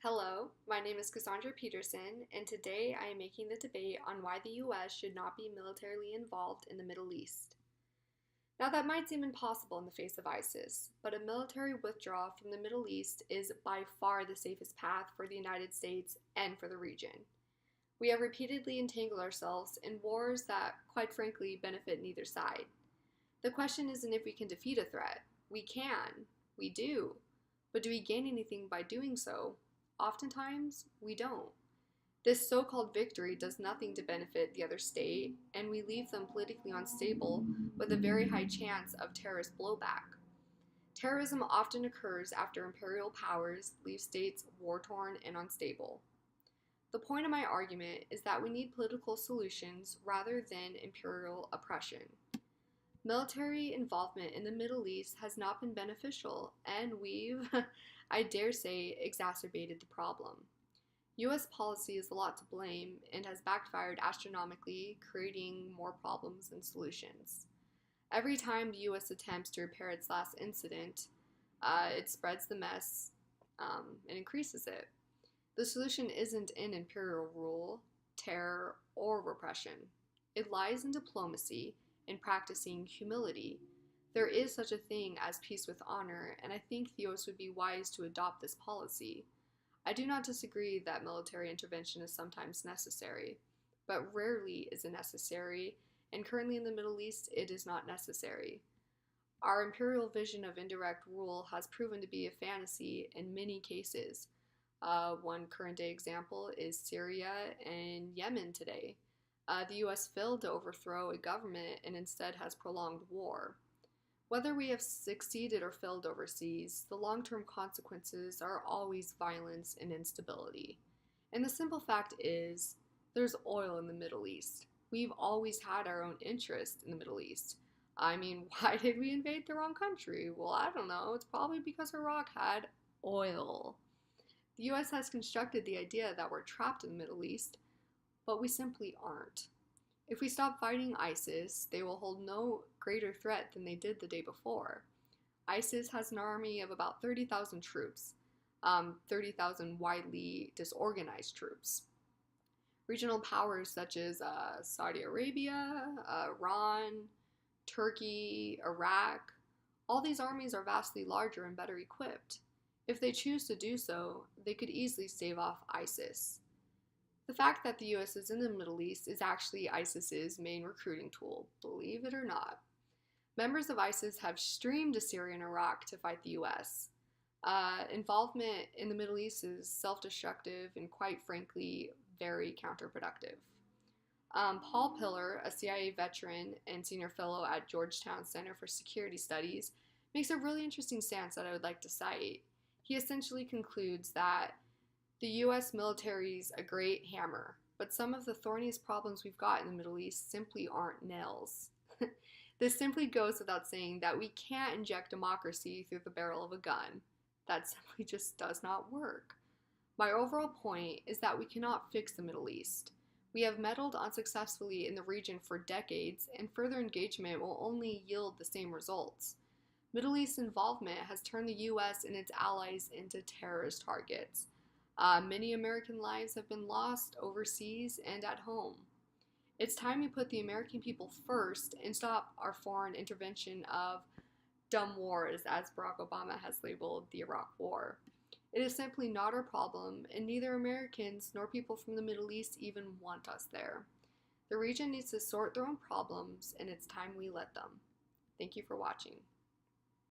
Hello, my name is Cassandra Peterson, and today I am making the debate on why the US should not be militarily involved in the Middle East. Now, that might seem impossible in the face of ISIS, but a military withdrawal from the Middle East is by far the safest path for the United States and for the region. We have repeatedly entangled ourselves in wars that, quite frankly, benefit neither side. The question isn't if we can defeat a threat. We can. We do. But do we gain anything by doing so? Oftentimes, we don't. This so called victory does nothing to benefit the other state, and we leave them politically unstable with a very high chance of terrorist blowback. Terrorism often occurs after imperial powers leave states war torn and unstable. The point of my argument is that we need political solutions rather than imperial oppression. Military involvement in the Middle East has not been beneficial, and we've, I dare say, exacerbated the problem. US policy is a lot to blame and has backfired astronomically, creating more problems than solutions. Every time the US attempts to repair its last incident, it spreads the mess and increases it. The solution isn't in imperial rule, terror, or repression. It lies in diplomacy and practicing humility. There is such a thing as peace with honor, and I think the US would be wise to adopt this policy. I do not disagree that military intervention is sometimes necessary, but rarely is it necessary, and currently in the Middle East it is not necessary. Our imperial vision of indirect rule has proven to be a fantasy in many cases. One current day example is Syria and Yemen today. The US failed to overthrow a government and instead has prolonged war. Whether we have succeeded or failed overseas, the long-term consequences are always violence and instability. And the simple fact is, there's oil in the Middle East. We've always had our own interest in the Middle East. I mean, why did we invade the wrong country? Well, I don't know. It's probably because Iraq had oil. The US has constructed the idea that we're trapped in the Middle East, but we simply aren't. If we stop fighting ISIS, they will hold no greater threat than they did the day before. ISIS has an army of about 30,000 troops, 30,000 widely disorganized troops. Regional powers such as Saudi Arabia, Iran, Turkey, Iraq, all these armies are vastly larger and better equipped. If they choose to do so, they could easily stave off ISIS. The fact that the US is in the Middle East is actually ISIS's main recruiting tool, believe it or not. Members of ISIS have streamed to Syria and Iraq to fight the US. Involvement in the Middle East is self-destructive and, quite frankly, very counterproductive. Paul Pillar, a CIA veteran and senior fellow at Georgetown Center for Security Studies, makes a really interesting stance that I would like to cite. He essentially concludes that the US military's a great hammer, but some of the thorniest problems we've got in the Middle East simply aren't nails. This simply goes without saying that we can't inject democracy through the barrel of a gun. That simply just does not work. My overall point is that we cannot fix the Middle East. We have meddled unsuccessfully in the region for decades, and further engagement will only yield the same results. Middle East involvement has turned the US and its allies into terrorist targets. Many American lives have been lost overseas and at home. It's time we put the American people first and stop our foreign intervention of dumb wars, as Barack Obama has labeled the Iraq War. It is simply not our problem, and neither Americans nor people from the Middle East even want us there. The region needs to sort their own problems, and it's time we let them. Thank you for watching.